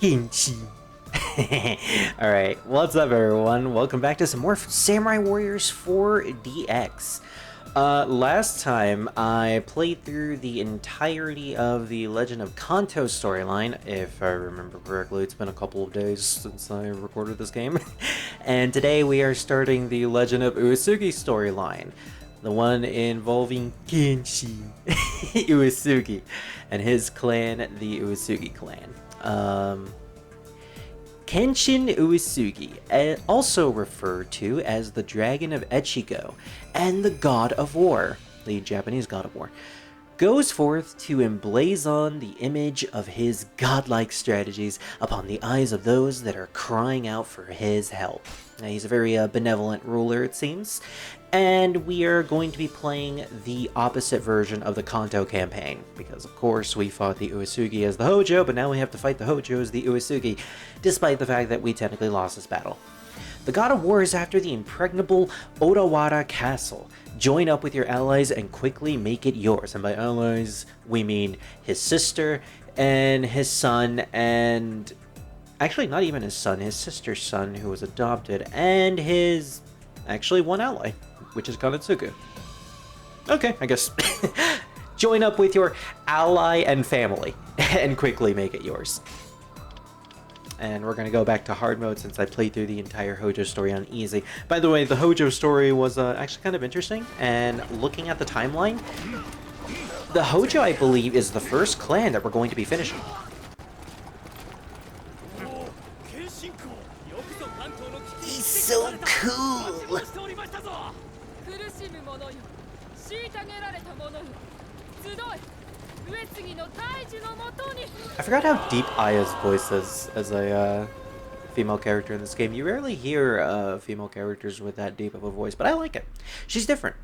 Kenshin. Alright, what's up everyone? Welcome back to some more Samurai Warriors 4 DX. Last time I played through the entirety of the Legend of Kanto storyline. If I remember correctly, it's been a couple of days since I recorded this game. And today we are starting the Legend of Uesugi storyline. The one involving Kenshin Uesugi and his clan, the Uesugi clan. Kenshin Uesugi, also referred to as the Dragon of Echigo and the God of War, the Japanese God of War, goes forth to emblazon the image of his godlike strategies upon the eyes of those that are crying out for his help. Now, he's a very benevolent ruler, it seems, and we are going to be playing the opposite version of the Kanto campaign, because of course we fought the Uesugi as the Hojo, but now we have to fight the Hojo as the Uesugi, despite the fact that we technically lost this battle. The God of War is after the impregnable Odawara Castle. Join up with your allies and quickly make it yours. And by allies, we mean his sister and his son, and actually not even his son, his sister's son who was adopted, and his actually one ally, which is Kanetsugu. Okay, I guess. Join up with your ally and family and quickly make it yours. And we're going to go back to hard mode since I played through the entire Hojo story on easy. By the way, the Hojo story was actually kind of interesting, and looking at the timeline, the Hojo, I believe, is the first clan that we're going to be finishing. He's so cool! I forgot how deep Aya's voice is as a female character in this game. You rarely hear female characters with that deep of a voice, but I like it. She's different.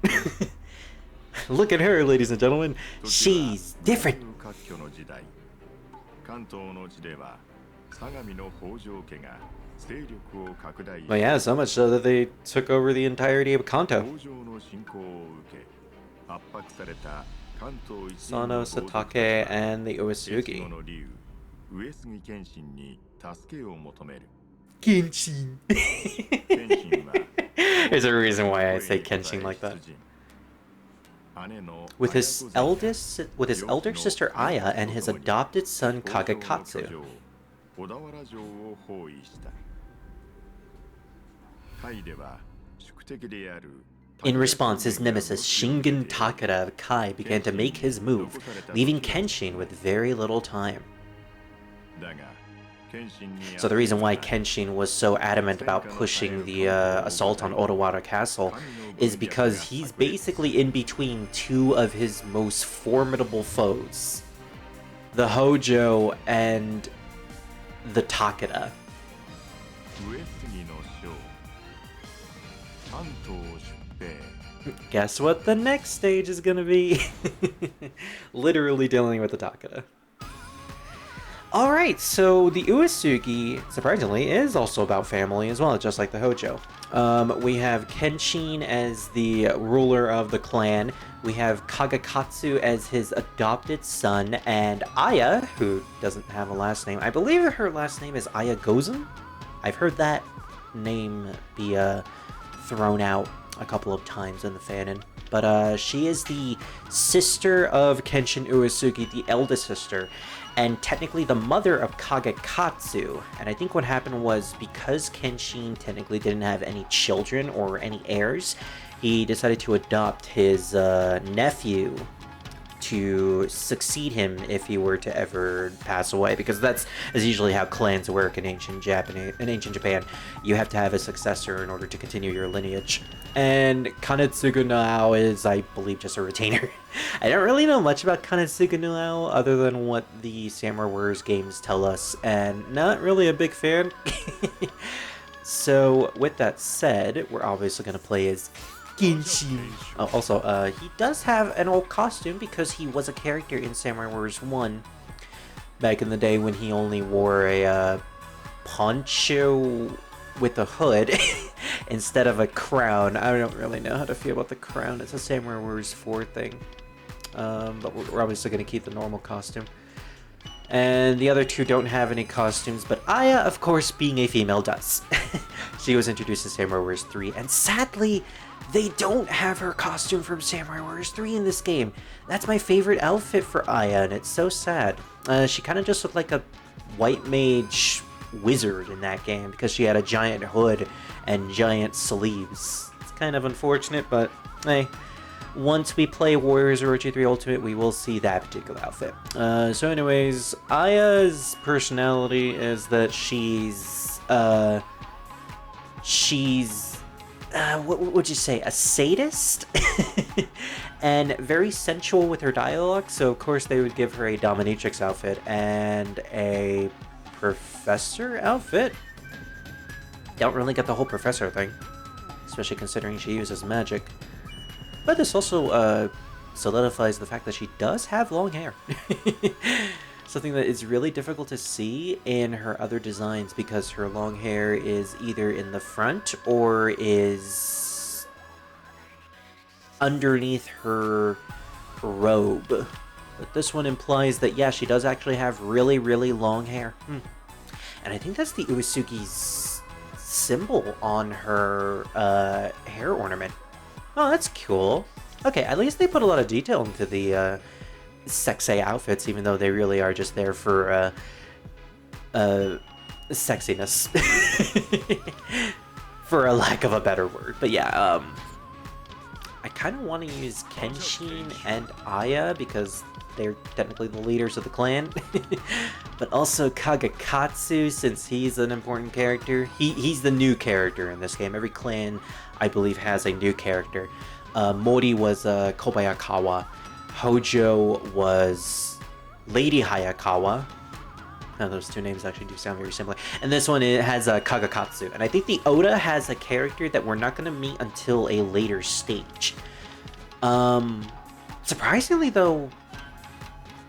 Look at her, ladies and gentlemen. She's different. Well, yeah, so much so that they took over the entirety of Kanto. Sano, Satake, and the Uesugi. Kenshin. There's a reason why I say Kenshin like that. With his elder sister Aya and his adopted son Kagekatsu. In response, his nemesis Shingen Takeda of Kai began to make his move, leaving Kenshin with very little time. So the reason why Kenshin was so adamant about pushing the assault on Odawara Castle is because he's basically in between two of his most formidable foes, the Hojo and the Takeda. Guess what the next stage is gonna be? Literally dealing with the Takeda. Alright, so the Uesugi, surprisingly, is also about family as well, just like the Hojo. We have Kenshin as the ruler of the clan, we have Kagekatsu as his adopted son, and Aya, who doesn't have a last name. I believe her last name is Aya Gozen? I've heard that name be thrown out a couple of times in the fanon, but she is the sister of Kenshin Uesugi, the eldest sister, and technically the mother of Kagekatsu. And I think what happened was, because Kenshin technically didn't have any children or any heirs, he decided to adopt his nephew to succeed him if he were to ever pass away, because that's usually how clans work in ancient Japan. You have to have a successor in order to continue your lineage. And Kanetsugu now is, I believe, just a retainer. I don't really know much about Kanetsugu now other than what the Samurai Warriors games tell us, and not really a big fan. So with that said, we're obviously going to play as Kenshin. Oh, also, he does have an old costume because he was a character in Samurai Warriors 1 back in the day when he only wore a poncho with a hood instead of a crown. I don't really know how to feel about the crown. It's a Samurai Warriors 4 thing. But we're obviously going to keep the normal costume. And the other two don't have any costumes, but Aya, of course, being a female, does. She was introduced in Samurai Warriors 3, and sadly, they don't have her costume from Samurai Warriors 3 in this game. That's my favorite outfit for Aya, and it's so sad. She kind of just looked like a white mage wizard in that game because she had a giant hood and giant sleeves. It's kind of unfortunate, but hey. Once we play Warriors Orochi 3 Ultimate, we will see that particular outfit. So anyways, Aya's personality is that she's what would you say, a sadist? And very sensual with her dialogue, so of course they would give her a dominatrix outfit and a professor outfit. Don't really get the whole professor thing, especially considering she uses magic. But this also solidifies the fact that she does have long hair. Something that is really difficult to see in her other designs because her long hair is either in the front or is underneath her robe. But this one implies that, yeah, she does actually have really, really long hair. And I think that's the Uesugi's symbol on her hair ornament. Oh, that's cool. Okay, at least they put a lot of detail into the sexy outfits, even though they really are just there for sexiness. For a lack of a better word. But yeah, I kind of want to use Kenshin and Aya because they're technically the leaders of the clan. But also Kagekatsu, since he's an important character. He's the new character in this game. Every clan, I believe, has a new character. Mori was Kobayakawa. Hojo was Lady Hayakawa. Now, those two names actually do sound very similar. And this one, it has Kagekatsu. And I think the Oda has a character that we're not going to meet until a later stage. Surprisingly, though...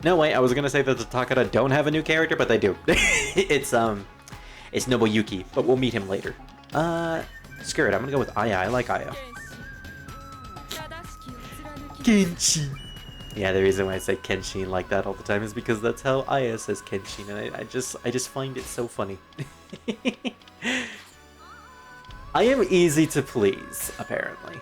No, wait, I was going to say that the Takara don't have a new character, but they do. It's Nobuyuki, but we'll meet him later. Screw it, I'm going to go with Aya. I like Aya. Kenshin. Yeah, the reason why I say Kenshin like that all the time is because that's how Aya says Kenshin, and I just find it so funny. I am easy to please, apparently.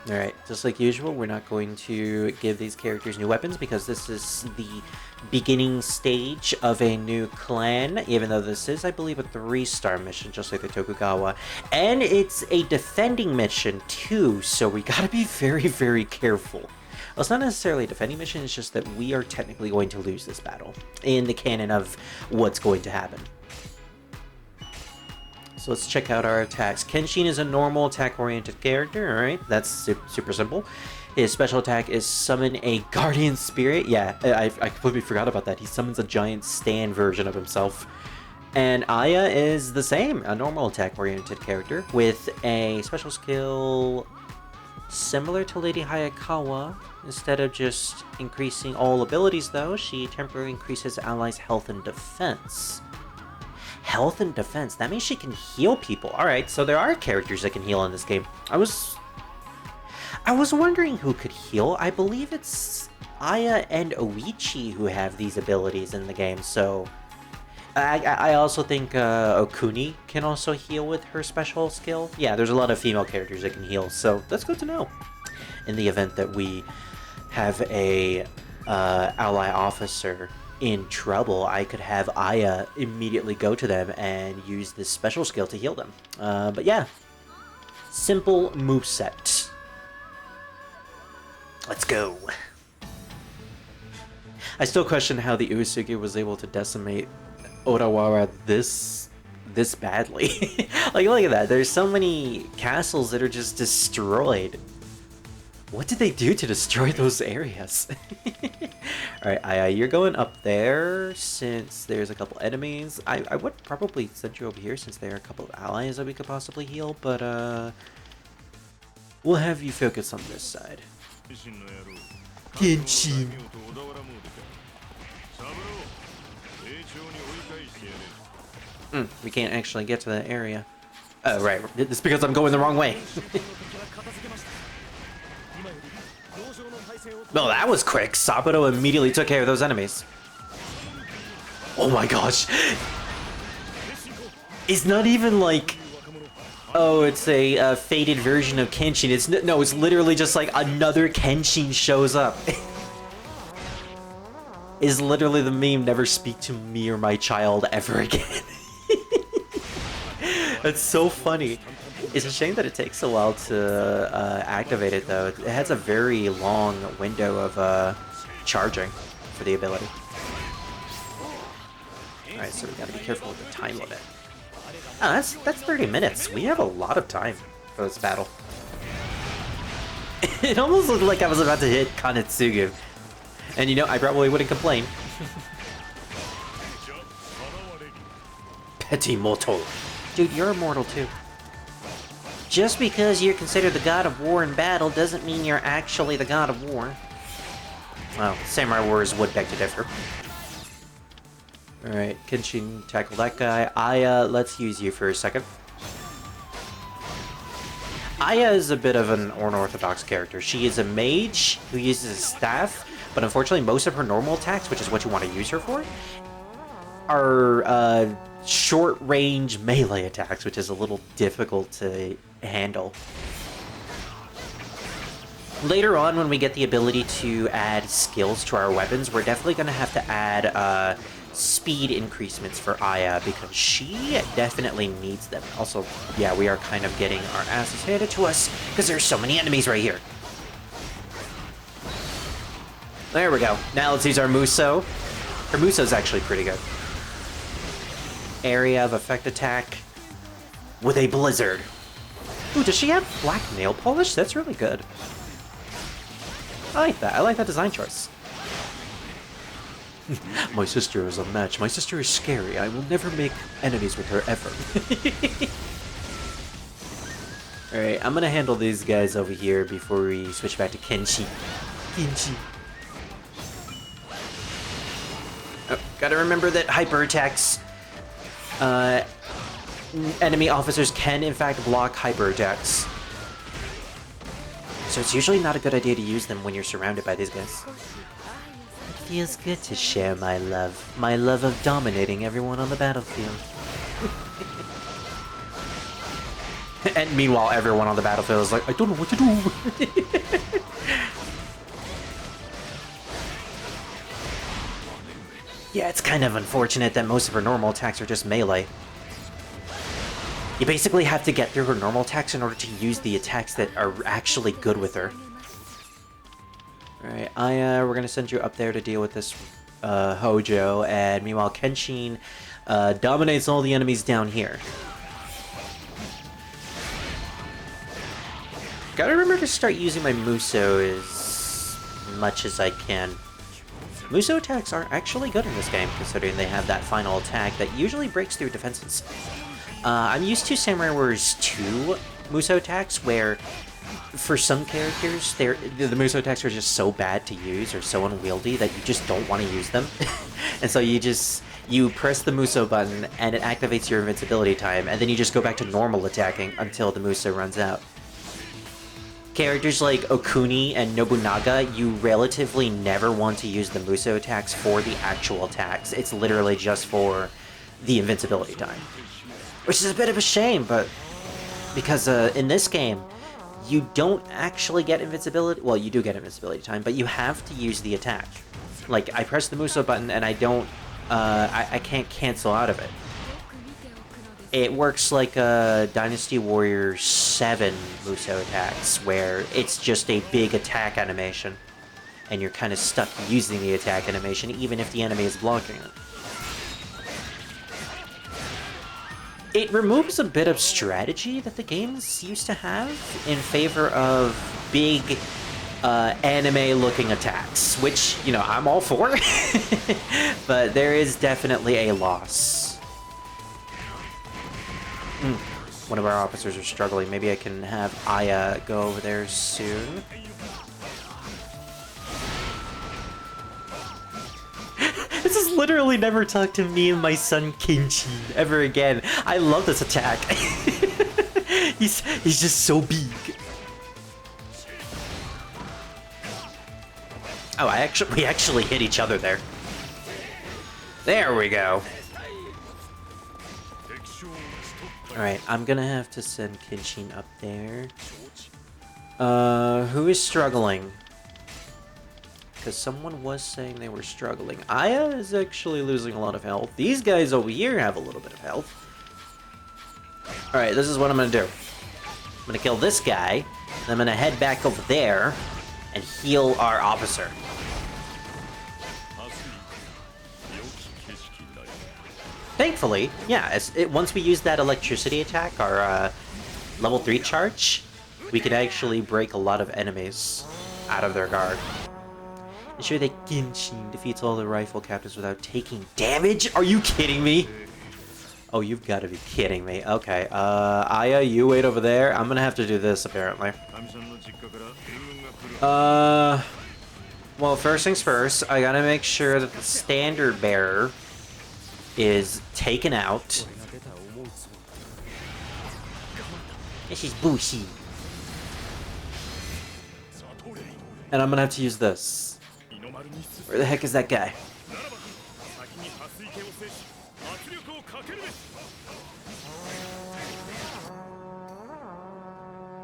Alright, just like usual, we're not going to give these characters new weapons because this is the beginning stage of a new clan, even though this is, I believe, a 3-star mission, just like the Tokugawa. And it's a defending mission, too, so we gotta be very, very careful. Well, it's not necessarily a defending mission, it's just that we are technically going to lose this battle in the canon of what's going to happen. So let's check out our attacks. Kenshin is a normal attack-oriented character, alright? That's super simple. His special attack is summon a guardian spirit. Yeah, I completely forgot about that. He summons a giant stand version of himself. And Aya is the same, a normal attack-oriented character with a special skill similar to Lady Hayakawa. Instead of just increasing all abilities, though, she temporarily increases allies' health and defense. Health and defense. That means she can heal people. Alright, so there are characters that can heal in this game. I was wondering who could heal. I believe it's Aya and Oichi who have these abilities in the game, so... I also think Okuni can also heal with her special skill. Yeah, there's a lot of female characters that can heal, so that's good to know. In the event that we have a ally officer in trouble, I could have Aya immediately go to them and use this special skill to heal them. But yeah, simple moveset. Let's go. I still question how the Uesugi was able to decimate Odawara this badly. Like, look at that. There's so many castles that are just destroyed. What did they do to destroy those areas? Alright, Aya, you're going up there since there's a couple enemies. I would probably send you over here since there are a couple of allies that we could possibly heal, but we'll have you focus on this side. Kenshin. We can't actually get to that area. Oh, right. It's because I'm going the wrong way. Well, that was quick. Saburo immediately took care of those enemies. Oh my gosh! It's not even like, oh, it's a faded version of Kenshin. It's no, it's literally just like another Kenshin shows up. Is literally the meme, never speak to me or my child ever again. That's so funny. It's a shame that it takes a while to activate it though. It has a very long window of charging for the ability. Alright, so we gotta be careful with the time limit. Oh, that's 30 minutes. We have a lot of time for this battle. It almost looked like I was about to hit Kanetsugu. And you know, I probably wouldn't complain. Petit mortal. Dude, you're immortal too. Just because you're considered the god of war in battle doesn't mean you're actually the god of war. Well, Samurai Warriors would beg to differ. Alright, Kenshin, tackle that guy. Aya, let's use you for a second. Aya is a bit of an unorthodox character. She is a mage who uses a staff, but unfortunately most of her normal attacks, which is what you want to use her for, are short-range melee attacks, which is a little difficult to handle. Later on, when we get the ability to add skills to our weapons, we're definitely going to have to add speed increasements for Aya, because she definitely needs them. Also, yeah, we are kind of getting our asses handed to us, because there's so many enemies right here. There we go. Now let's use our Muso. Her Muso's actually pretty good. Area of effect attack with a blizzard. Ooh, does she have black nail polish? That's really good. I like that. I like that design choice. My sister is a match. My sister is scary. I will never make enemies with her ever. Alright, I'm gonna handle these guys over here before we switch back to Kenshin. Kenshin. Oh, gotta remember that hyper attacks. Enemy officers can in fact block hyper attacks. So it's usually not a good idea to use them when you're surrounded by these guys. It feels good to share my love of dominating everyone on the battlefield. And meanwhile, everyone on the battlefield is like, I don't know what to do. Yeah, it's kind of unfortunate that most of her normal attacks are just melee. You basically have to get through her normal attacks in order to use the attacks that are actually good with her. Alright, we're gonna send you up there to deal with this Hojo, and meanwhile Kenshin dominates all the enemies down here. Gotta remember to start using my Muso as much as I can. Muso attacks are actually good in this game, considering they have that final attack that usually breaks through defenses. I'm used to Samurai Warriors 2 Muso attacks, where for some characters, the Muso attacks are just so bad to use or so unwieldy that you just don't want to use them. And so you press the Muso button and it activates your invincibility time, and then you just go back to normal attacking until the Muso runs out. Characters like Okuni and Nobunaga, you relatively never want to use the Muso attacks for the actual attacks. It's literally just for the invincibility time. Which is a bit of a shame, but because in this game, you don't actually get invincibility. Well, you do get invincibility time, but you have to use the attack. Like, I press the Muso button and I don't, I can't cancel out of it. It works like Dynasty Warrior 7 Muso attacks, where it's just a big attack animation, and you're kind of stuck using the attack animation even if the enemy is blocking it. It removes a bit of strategy that the games used to have in favor of big anime-looking attacks, which, you know, I'm all for, but there is definitely a loss. One of our officers are struggling. Maybe I can have Aya go over there soon. This is literally never talk to me and my son Kenshin ever again. I love this attack. He's just so big. Oh, we actually hit each other there. There we go. Alright, I'm gonna have to send Kenshin up there. Who is struggling? Because someone was saying they were struggling. Aya is actually losing a lot of health. These guys over here have a little bit of health. Alright, this is what I'm gonna do. I'm gonna kill this guy. Then I'm gonna head back over there and heal our officer. Thankfully, yeah, once we use that electricity attack, our level 3 charge, we can actually break a lot of enemies out of their guard. Ensure that Kenshin defeats all the rifle captains without taking damage? Are you kidding me? Oh, you've got to be kidding me. Okay, Aya, you wait over there. I'm gonna have to do this, apparently. Well, first things first, I gotta make sure that the standard bearer is taken out. This is Bushi. And I'm gonna have to use this. Where the heck is that guy?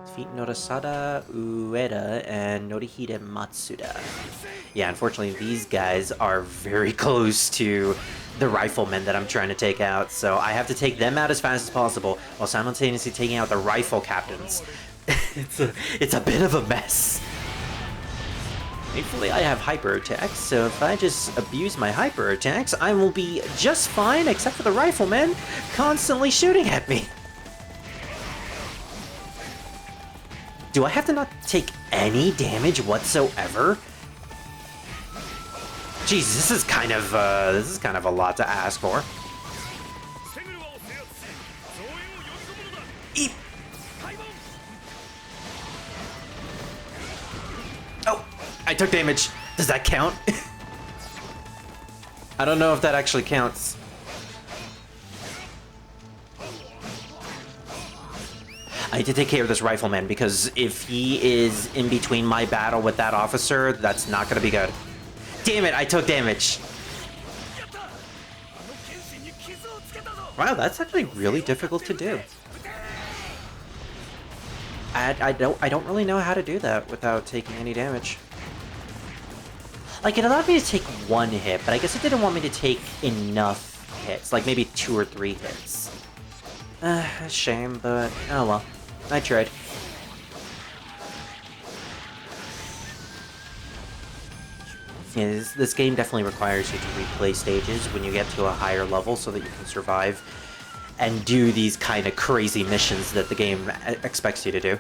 Defeat Norasada Ueda and Norihide Matsuda. Yeah, unfortunately, these guys are very close to the riflemen that I'm trying to take out, so I have to take them out as fast as possible while simultaneously taking out the rifle captains. It's a bit of a mess. Thankfully, I have hyper attacks, so if I just abuse my hyper attacks, I will be just fine, except for the riflemen constantly shooting at me. Do I have to not take any damage whatsoever? Jeez, this is kind of a lot to ask for. Eep. Oh, I took damage. Does that count? I don't know if that actually counts. I need to take care of this rifleman, because if he is in between my battle with that officer, that's not going to be good. Damn it, I took damage. Wow, that's actually really difficult to do. I don't really know how to do that without taking any damage. Like, it allowed me to take one hit, but I guess it didn't want me to take enough hits, like maybe 2 or 3 hits. A shame, but oh well. I tried. Yeah, this game definitely requires you to replay stages when you get to a higher level so that you can survive and do these kind of crazy missions that the game expects you to do.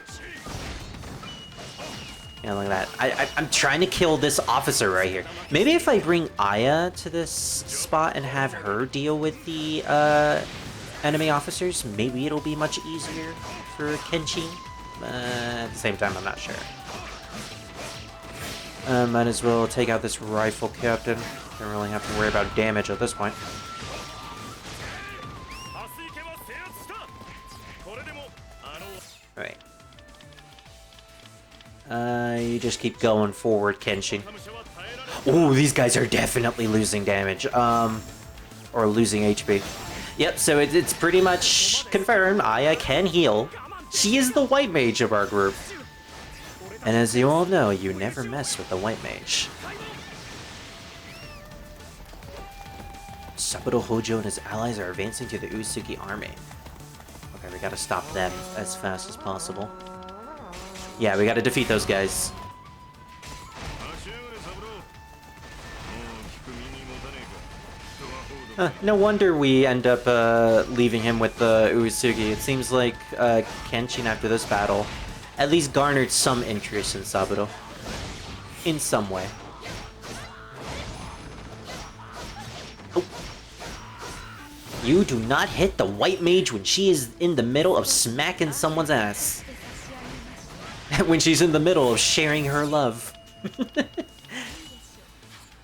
Yeah, look at that. I'm trying to kill this officer right here. Maybe if I bring Aya to this spot and have her deal with the enemy officers, maybe it'll be much easier for Kenshin. At the same time, I'm not sure. Might as well take out this rifle captain. Don't really have to worry about damage at this point. Alright. You just keep going forward, Kenshin. Ooh, these guys are definitely losing damage. Or losing HP. Yep, so it's pretty much confirmed. Aya can heal. She is the white mage of our group. And as you all know, you never mess with the white mage. Saburo Hojo and his allies are advancing to the Uesugi army. Okay, we gotta stop them as fast as possible. Yeah, we gotta defeat those guys. No wonder we end up leaving him with the Uesugi. It seems like Kenshin, after this battle, at least garnered some interest in Saburo. In some way. Oh. You do not hit the white mage when she is in the middle of smacking someone's ass. When she's in the middle of sharing her love.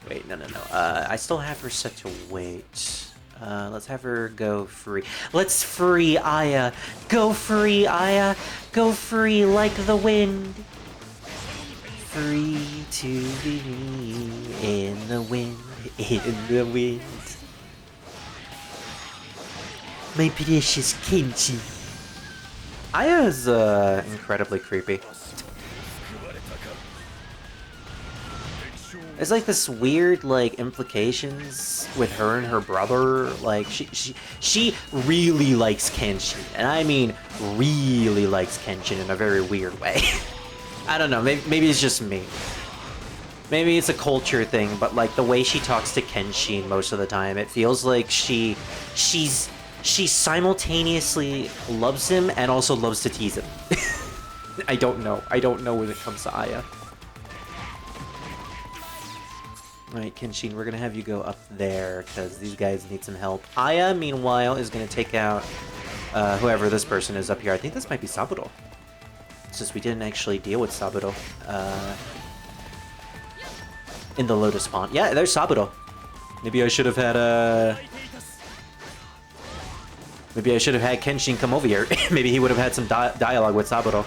Wait, no. I still have her set to wait. Let's have her go free. Let's free Aya. Go free, Aya. Go free like the wind. Free to be in the wind, in the wind. My precious Kenshin. Aya is incredibly creepy. It's like this weird like implications with her and her brother. Like she really likes Kenshin, and I mean really likes Kenshin in a very weird way. I don't know. Maybe it's just me. Maybe it's a culture thing, but like the way she talks to Kenshin most of the time, it feels like she simultaneously loves him and also loves to tease him. I don't know. I don't know when it comes to Aya. Alright, Kenshin, we're gonna have you go up there, because these guys need some help. Aya, meanwhile, is gonna take out whoever this person is up here. I think this might be Saburo. Since we didn't actually deal with Saburo in the Lotus Pond. Yeah, there's Saburo. Maybe I should have had maybe I should have had Kenshin come over here. Maybe he would have had some dialogue with Saburo.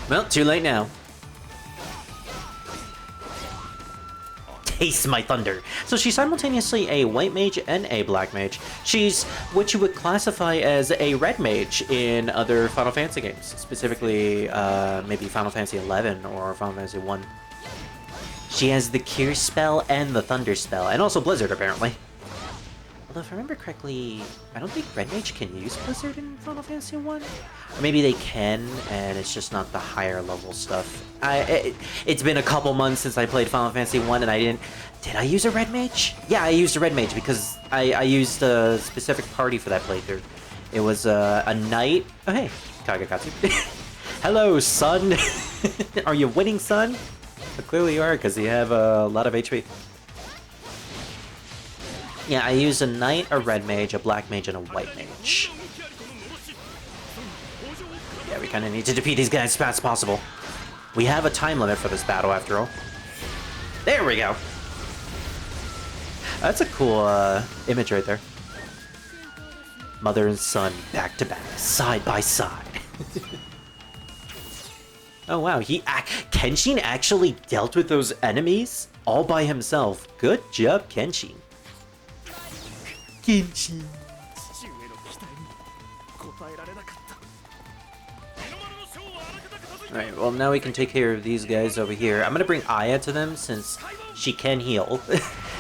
Well, too late now. Taste my thunder. So she's simultaneously a white mage and a black mage. She's what you would classify as a red mage in other Final Fantasy games, specifically maybe Final Fantasy 11 or Final Fantasy 1. She has the Cure spell and the Thunder spell, and also Blizzard apparently. Although if I remember correctly, I don't think red mage can use Blizzard in Final Fantasy 1. Or maybe they can, and it's just not the higher level stuff. It's been a couple months since I played Final Fantasy 1, and I didn't... Did I use a red mage? Yeah, I used a red mage because I used a specific party for that playthrough. It was a knight... Oh, hey, Kagekatsu. Hello, son. Are you winning, son? Well, clearly you are, because you have a lot of HP. Yeah, I used a knight, a red mage, a black mage, and a white mage. Yeah, we kind of need to defeat these guys as fast as possible. We have a time limit for this battle, after all. There we go! That's a cool image right there. Mother and son, back to back, side by side. Oh wow, Kenshin actually dealt with those enemies all by himself. Good job, Kenshin. Kenshin. Alright, well now we can take care of these guys over here. I'm gonna bring Aya to them since she can heal.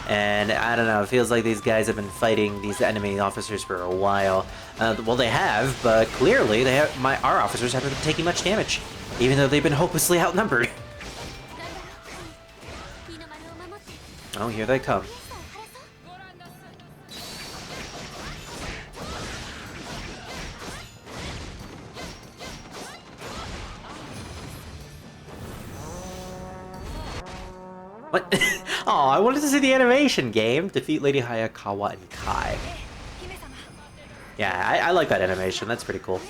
And I don't know, it feels like these guys have been fighting these enemy officers for a while. Well, they have, but clearly our officers haven't been taking much damage, even though they've been hopelessly outnumbered. Oh, here they come. What? Oh, I wanted to see the animation game. Defeat Lady Hayakawa and Kai. Yeah, I like that animation. That's pretty cool.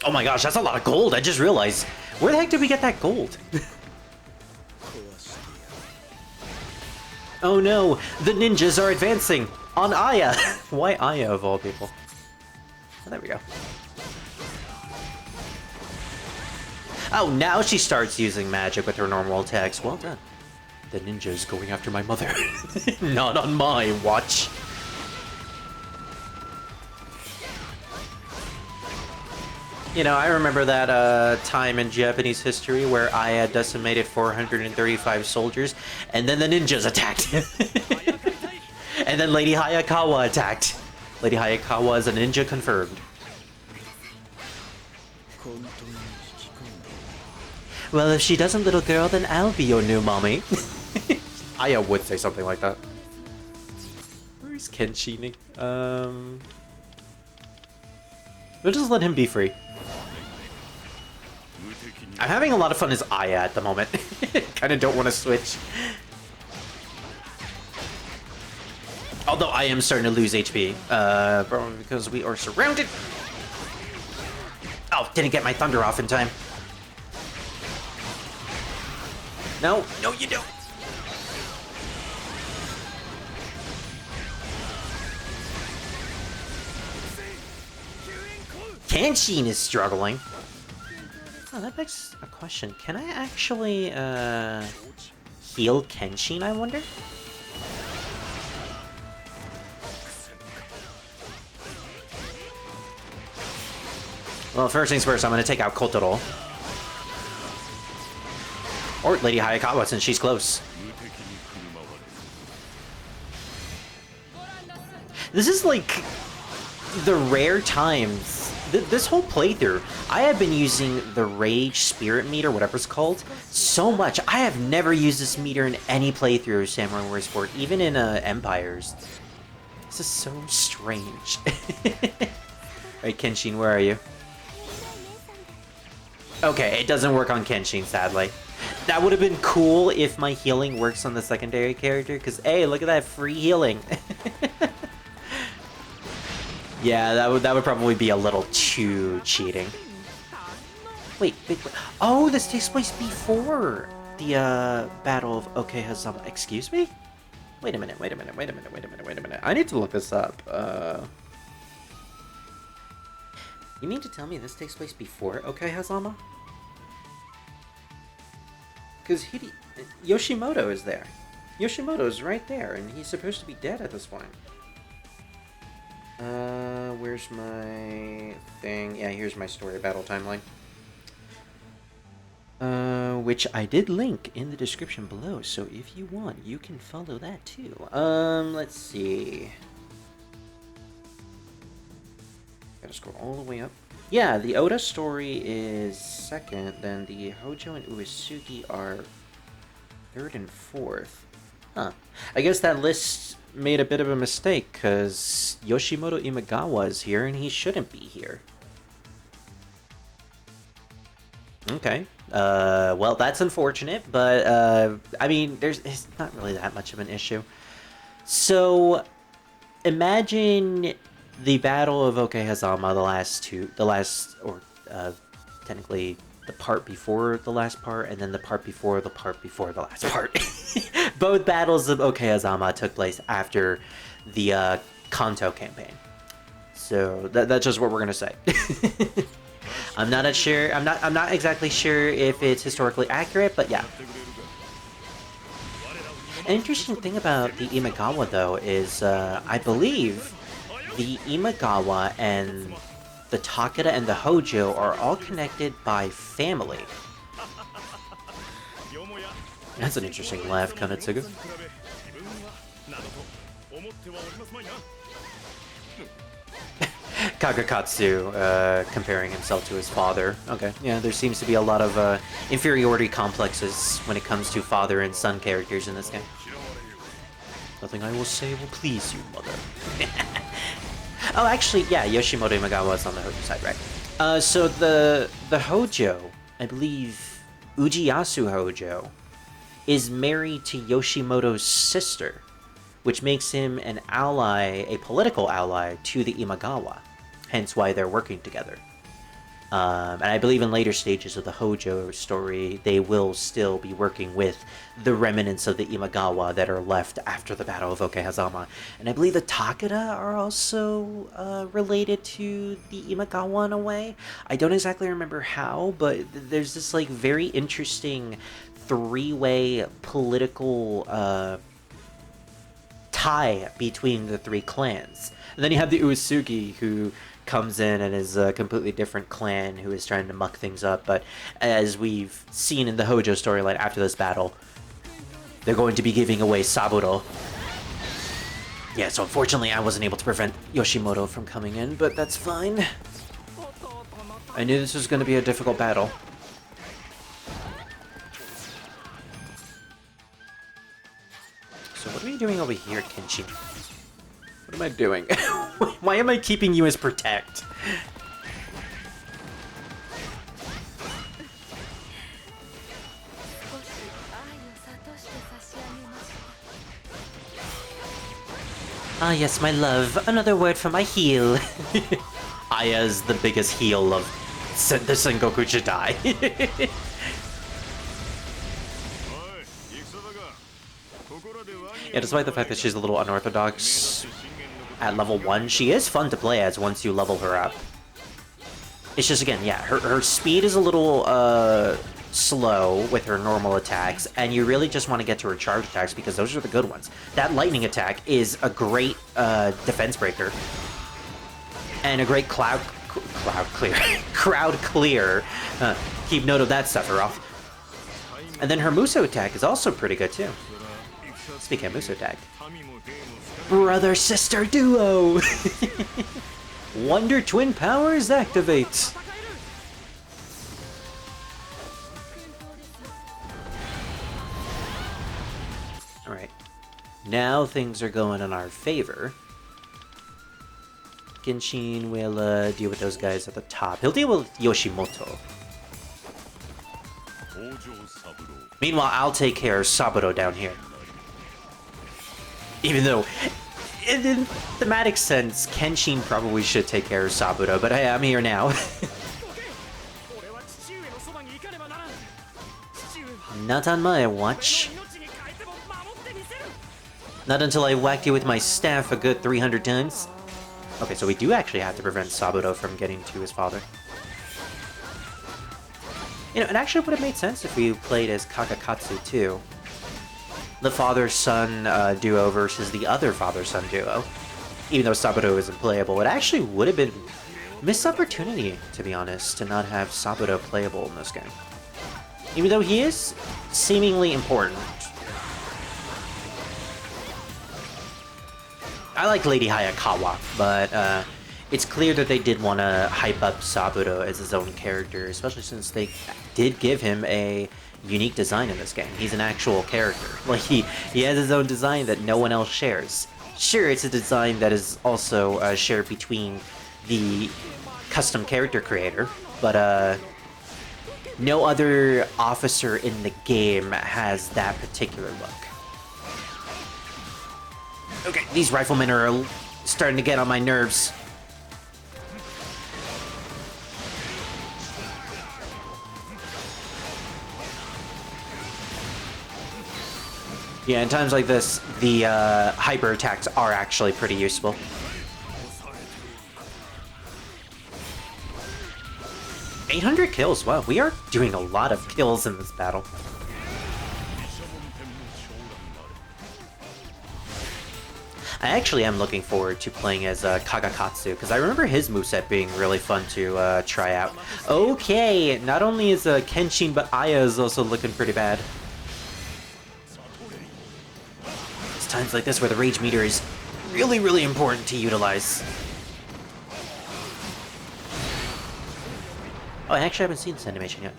Oh my gosh, that's a lot of gold. I just realized. Where the heck did we get that gold? Oh no, the ninjas are advancing on Aya. Why Aya of all people? Oh, there we go. Oh, now she starts using magic with her normal attacks. Well done. The ninja's going after my mother. Not on my watch. You know, I remember that time in Japanese history where Aya decimated 435 soldiers, and then the ninjas attacked. And then Lady Hayakawa attacked. Lady Hayakawa is a ninja confirmed. Well, if she doesn't, little girl, then I'll be your new mommy. Aya would say something like that. Where's Kenshin? We'll just let him be free. I'm having a lot of fun as Aya at the moment. Kinda don't want to switch. Although I am starting to lose HP. Probably because we are surrounded. Oh, didn't get my thunder off in time. No, no you don't. Kenshin is struggling. Oh, that begs a question. Can I actually, heal Kenshin, I wonder? Well, first things first, I'm gonna take out Kotaro. Or Lady Hayakawa, since she's close. This is like the rare times. This whole playthrough, I have been using the Rage Spirit meter, whatever it's called, so much. I have never used this meter in any playthrough of Samurai Warriors 4, even in Empires. This is so strange. Alright, Kenshin, where are you? Okay, it doesn't work on Kenshin, sadly. That would have been cool if my healing works on the secondary character, because, hey, look at that free healing. Yeah, that would probably be a little too cheating. Wait. Oh, this takes place before the Battle of Okehazama. Excuse me? Wait a minute. I need to look this up. You mean to tell me this takes place before Okehazama? Because Yoshimoto is there. Yoshimoto's right there, and he's supposed to be dead at this point. Where's my thing? Yeah, here's my story battle timeline. Which I did link in the description below, so if you want, you can follow that too. Let's see. Gotta scroll all the way up. Yeah, the Oda story is second, then the Hojo and Uesugi are third and fourth. Huh. I guess that list made a bit of a mistake, because Yoshimoto Imagawa is here, and he shouldn't be here. Okay. Well, that's unfortunate, but, I mean, it's not really that much of an issue. So, imagine the Battle of Okehazama, technically the part before the last part, and then the part before the last part. Both battles of Okehazama took place after the Kanto campaign. So that's just what we're gonna say. I'm not exactly sure if it's historically accurate, but yeah. An interesting thing about the Imagawa, though, is I believe the Imagawa and the Takeda and the Hojo are all connected by family. That's an interesting laugh, Kanetsugu. Kagakatsu comparing himself to his father. Okay, yeah, there seems to be a lot of inferiority complexes when it comes to father and son characters in this game. Nothing I will say will please you, mother. Oh, actually, yeah, Yoshimoto Imagawa is on the Hojo side, right? So the Hojo, I believe Ujiyasu Hojo, is married to Yoshimoto's sister, which makes him an ally, a political ally, to the Imagawa. Hence why they're working together. And I believe in later stages of the Hojo story, they will still be working with the remnants of the Imagawa that are left after the Battle of Okehazama. And I believe the Takeda are also related to the Imagawa in a way. I don't exactly remember how, but there's this like very interesting three-way political tie between the three clans. And then you have the Uesugi, who comes in and is a completely different clan who is trying to muck things up. But as we've seen in the Hojo storyline after this battle, they're going to be giving away Saburo. Yeah, so unfortunately I wasn't able to prevent Yoshimoto from coming in, but that's fine. I knew this was going to be a difficult battle. So what are you doing over here, Kenshin? What am I doing? Why am I keeping you as protect? Ah yes, my love. Another word for my heel. Aya's the biggest heel of the Sengoku Jedi. Yeah, despite the fact that she's a little unorthodox at level 1, she is fun to play as once you level her up. It's just, again, yeah, her speed is a little slow with her normal attacks, and you really just want to get to her charge attacks because those are the good ones. That lightning attack is a great defense breaker and a great crowd clear. Crowd clear. Keep note of that, Sephiroth. And then her Muso attack is also pretty good too. Speaking of Muso attack, brother-sister duo! Wonder Twin powers activate! Alright. Now things are going in our favor. Kenshin will deal with those guys at the top. He'll deal with Yoshimoto. Meanwhile, I'll take care of Saburo down here. Even though, in thematic sense, Kenshin probably should take care of Saburo, but hey, I'm here now. Not on my watch. Not until I whacked you with my staff a good 300 times. Okay, so we do actually have to prevent Saburo from getting to his father. You know, it actually would have made sense if we played as Kakakatsu too. The father-son duo versus the other father-son duo. Even though Saburo isn't playable, it actually would have been a missed opportunity, to be honest, to not have Saburo playable in this game. Even though he is seemingly important. I like Lady Hayakawa, but it's clear that they did want to hype up Saburo as his own character, especially since they did give him a unique design in this game. He's an actual character. Like, he has his own design that no one else shares. Sure, it's a design that is also shared between the custom character creator, but no other officer in the game has that particular look. Okay, these riflemen are starting to get on my nerves. Yeah, in times like this, the hyper attacks are actually pretty useful. $800 kills, wow, we are doing a lot of kills in this battle. I actually am looking forward to playing as Kagakatsu, because I remember his moveset being really fun to try out. Okay, not only is Kenshin, but Aya is also looking pretty bad. It's times like this where the rage meter is really, really important to utilize. Oh, I actually haven't seen this animation yet.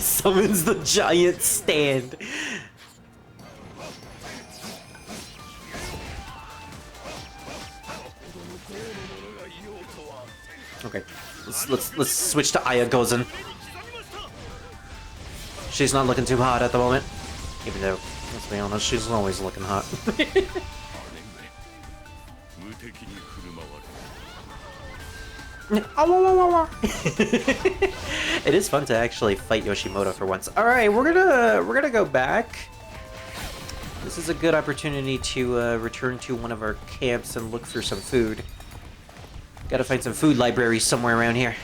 Summons the giant stand. Okay, let's switch to Aya Gozen. She's not looking too hot at the moment, even though, let's be honest, she's always looking hot. It is fun to actually fight Yoshimoto for once. All right, we're gonna go back. This is a good opportunity to return to one of our camps and look for some food. Gotta find some food libraries somewhere around here.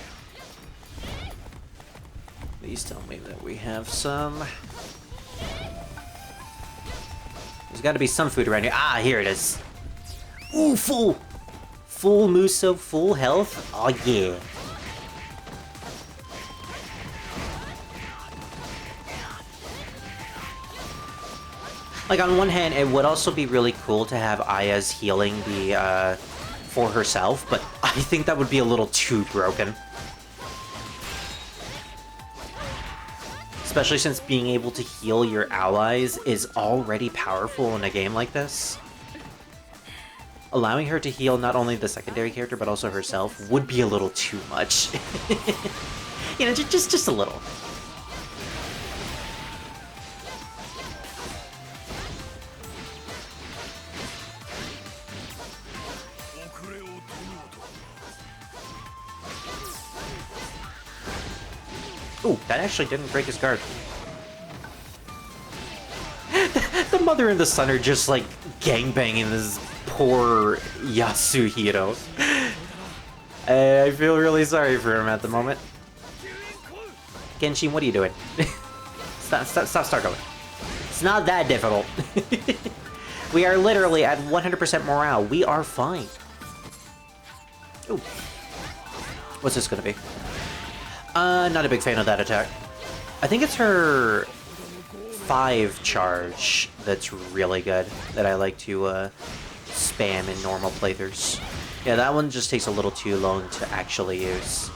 Please tell me that we have some. There's gotta be some food around here. Ah, here it is. Ooh, full! Full Muso, full health. Oh, yeah. Like, on one hand, it would also be really cool to have Aya's healing be, for herself, but I think that would be a little too broken. Especially since being able to heal your allies is already powerful in a game like this. Allowing her to heal not only the secondary character, but also herself would be a little too much. You know, just a little. Ooh, that actually didn't break his guard. The mother and the son are just like gangbanging this poor Yasuhiro. I feel really sorry for him at the moment. Kenshin, what are you doing? Stop start going. It's not that difficult. We are literally at 100% morale. We are fine. Ooh. What's this gonna be? Not a big fan of that attack. I think it's her 5 charge that's really good, that I like to spam in normal playthroughs. Yeah, that one just takes a little too long to actually use.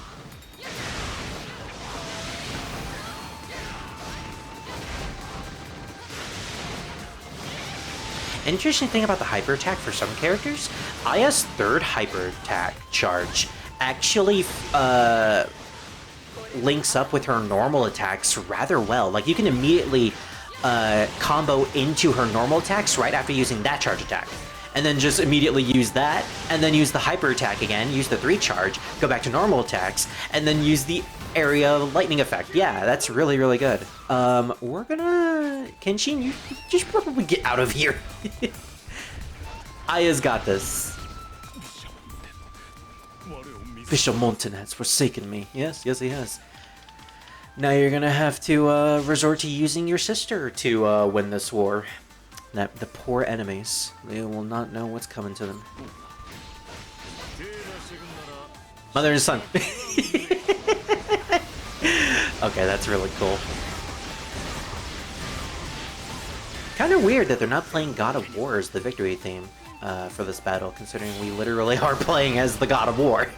Interesting thing about the hyper attack for some characters, Aya's 3rd hyper attack charge actually links up with her normal attacks rather well. Like, you can immediately combo into her normal attacks right after using that charge attack. And then just immediately use that, and then use the hyper attack again, use the 3 charge, go back to normal attacks, and then use the area lightning effect. Yeah, that's really, really good. We're gonna... Kenshin, you just probably get out of here. Aya's got this. Official Mountain has forsaken me. Yes, yes he has. Now you're gonna have to resort to using your sister to win this war. That the poor enemies, they will not know what's coming to them. Mother and son. Okay, that's really cool. Kind of weird that they're not playing God of War as the victory theme for this battle, considering we literally are playing as the God of War.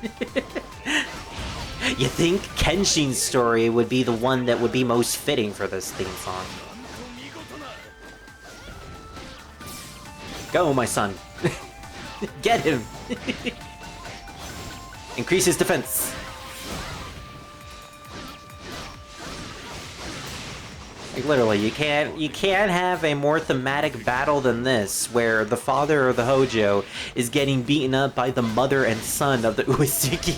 You think Kenshin's story would be the one that would be most fitting for this theme song. Go, my son. Get him. Increase his defense. Like, literally, you can't have a more thematic battle than this, where the father of the Hojo is getting beaten up by the mother and son of the Uesugi.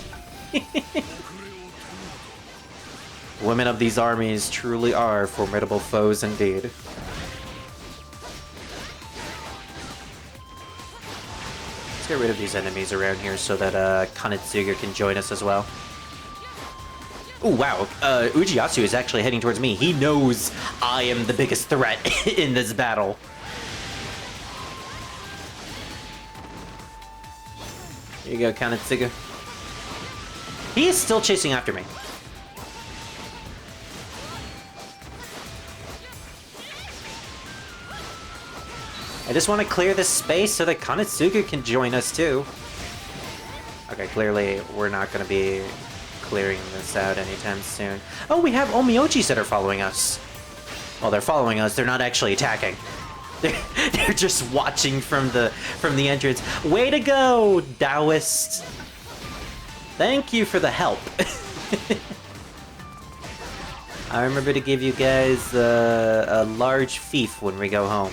Women of these armies truly are formidable foes indeed. Let's get rid of these enemies around here so that Kanetsuga can join us as well. Oh wow, Ujiatsu is actually heading towards me. He knows I am the biggest threat in this battle. Here you go, Kanetsuga. He is still chasing after me. I just want to clear this space so that Kanetsuga can join us too. Okay, clearly we're not going to be clearing this out anytime soon. Oh, we have Omiyochis that are following us. Well, they're following us, they're not actually attacking. They're just watching from the entrance. Way to go, Taoist! Thank you for the help. I remember to give you guys a large fief when we go home.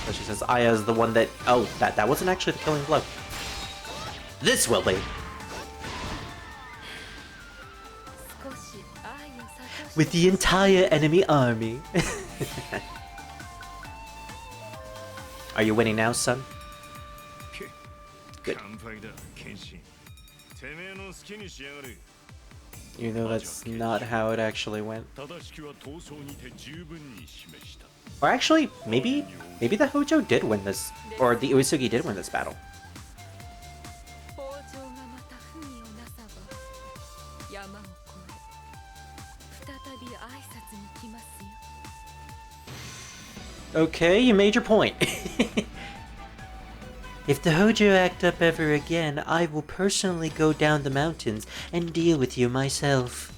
So she says Aya's the one that... Oh, that wasn't actually the killing blow. This will be. With the entire enemy army. Are you winning now, son? Good. You know that's not how it actually went. Or actually, maybe the Hojo did win this, or the Uesugi did win this battle. Okay, you made your point. If the Hojo act up ever again, I will personally go down the mountains and deal with you myself.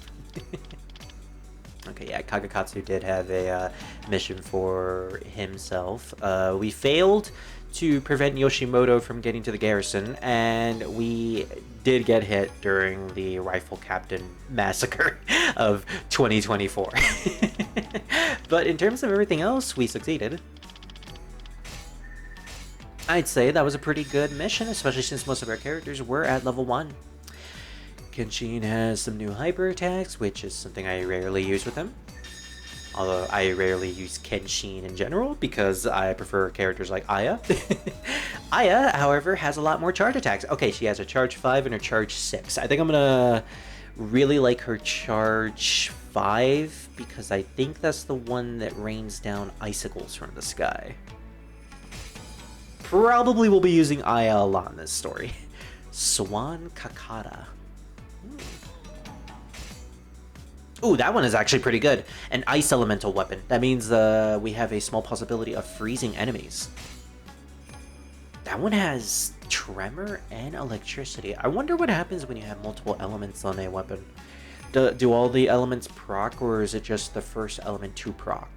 Okay, yeah, Kagekatsu did have a mission for himself. We failed to prevent Yoshimoto from getting to the garrison, and we did get hit during the Rifle Captain Massacre of 2024. But in terms of everything else, we succeeded. I'd say that was a pretty good mission, especially since most of our characters were at level 1. Kenshin has some new hyper attacks, which is something I rarely use with him. Although I rarely use Kenshin in general, because I prefer characters like Aya. Aya, however, has a lot more charge attacks. Okay, she has a charge 5 and a charge 6. I think I'm gonna really like her charge 5 because I think that's the one that rains down icicles from the sky. Probably will be using Aya a lot in this story. Swan Kakata. Ooh, that one is actually pretty good. An ice elemental weapon. That means we have a small possibility of freezing enemies. That one has tremor and electricity. I wonder what happens when you have multiple elements on a weapon. Do all the elements proc, or is it just the first element to proc?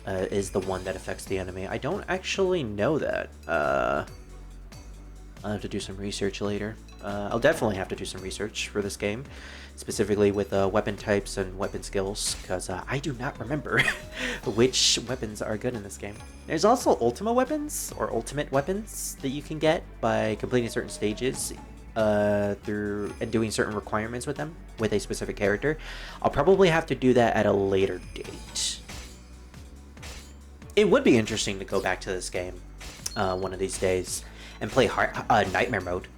Is the one that affects the enemy? I don't actually know that. I'll have to do some research later. I'll definitely have to do some research for this game, specifically with weapon types and weapon skills, because I do not remember which weapons are good in this game. There's also Ultima weapons, or ultimate weapons, that you can get by completing certain stages through and doing certain requirements with them, with a specific character. I'll probably have to do that at a later date. It would be interesting to go back to this game one of these days and play Nightmare mode.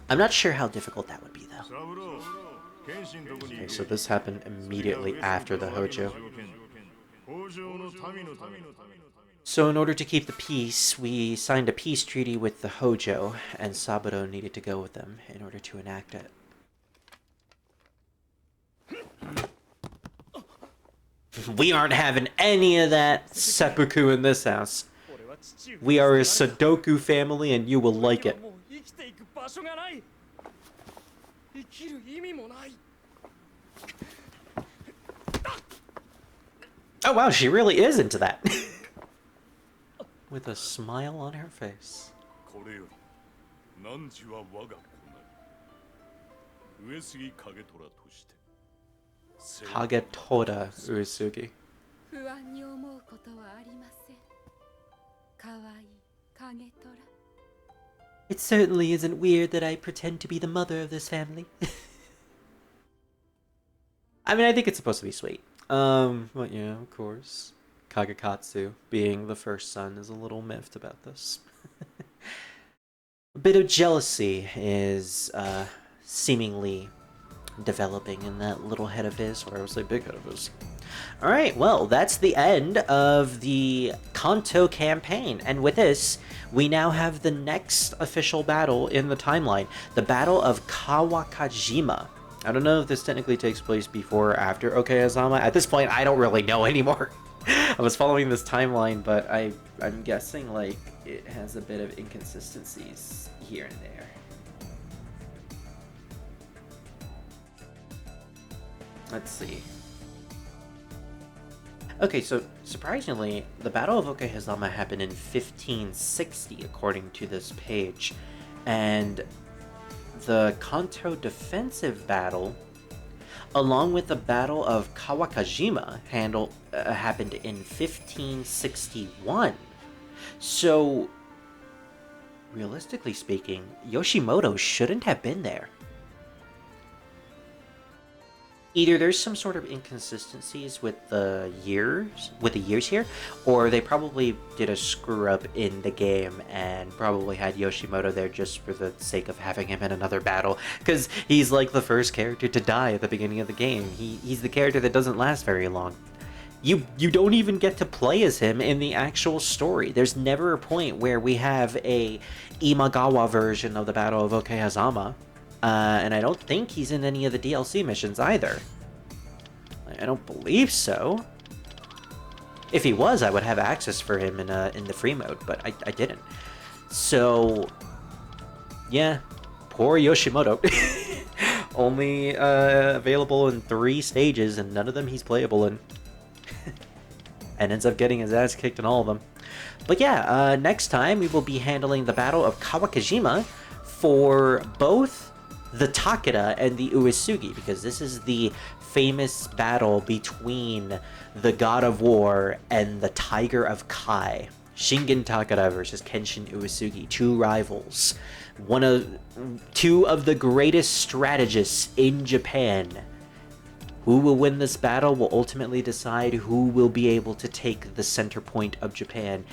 I'm not sure how difficult that would be, though. Okay, so this happened immediately after the Hojo. So in order to keep the peace, we signed a peace treaty with the Hojo, and Saburo needed to go with them in order to enact it. We aren't having any of that seppuku in this house. We are a Sudoku family, and you will like it. Oh wow, she really is into that. With a smile on her face. Kagetora Uesugi. It certainly isn't weird that I pretend to be the mother of this family. I mean, I think it's supposed to be sweet. But yeah, of course. Kagekatsu, being the first son, is a little miffed about this. A bit of jealousy is seemingly developing in that little head of his, or I would say big head of his. Alright, well, that's the end of the Kanto campaign, and with this, we now have the next official battle in the timeline, the Battle of Kawakajima. I don't know if this technically takes place before or after Okayazama. At this point, I don't really know anymore. I was following this timeline, but I'm guessing, like, it has a bit of inconsistencies here and there. Let's see. Okay, so surprisingly, the Battle of Okayazama happened in 1560, according to this page. And the Kanto defensive battle, along with the Battle of Kawakajima, happened in 1561. So, realistically speaking, Yoshimoto shouldn't have been there. Either there's some sort of inconsistencies with the years here, or they probably did a screw up in the game and probably had Yoshimoto there just for the sake of having him in another battle, because he's like the first character to die at the beginning of the game. He's the character that doesn't last very long. You don't even get to play as him in the actual story. There's never a point where we have a Imagawa version of the Battle of Okayazama. And I don't think he's in any of the DLC missions either. I don't believe so. If he was, I would have access for him in the free mode, but I didn't. So, yeah, poor Yoshimoto. Only available in 3 stages, and none of them he's playable in. And ends up getting his ass kicked in all of them. But yeah, next time we will be handling the Battle of Kawakajima for both the Takeda and the Uesugi, because this is the famous battle between the God of War and the Tiger of Kai. Shingen Takeda versus Kenshin Uesugi, 2 rivals. 2 of the greatest strategists in Japan, Who will win this battle will ultimately decide who will be able to take the center point of Japan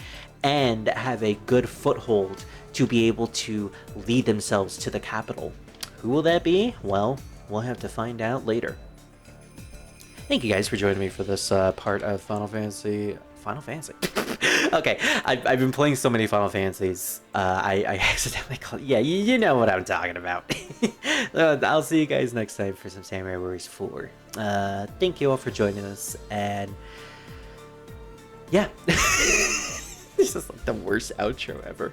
and have a good foothold to be able to lead themselves to the capital. Who will that be? Well, we'll have to find out later. Thank you guys for joining me for this part of Final Fantasy. Okay, I've been playing so many Final Fantasies. I accidentally called. Yeah, you know what I'm talking about. I'll see you guys next time for some Samurai Warriors 4. Thank you all for joining us, and yeah, this is like the worst outro ever.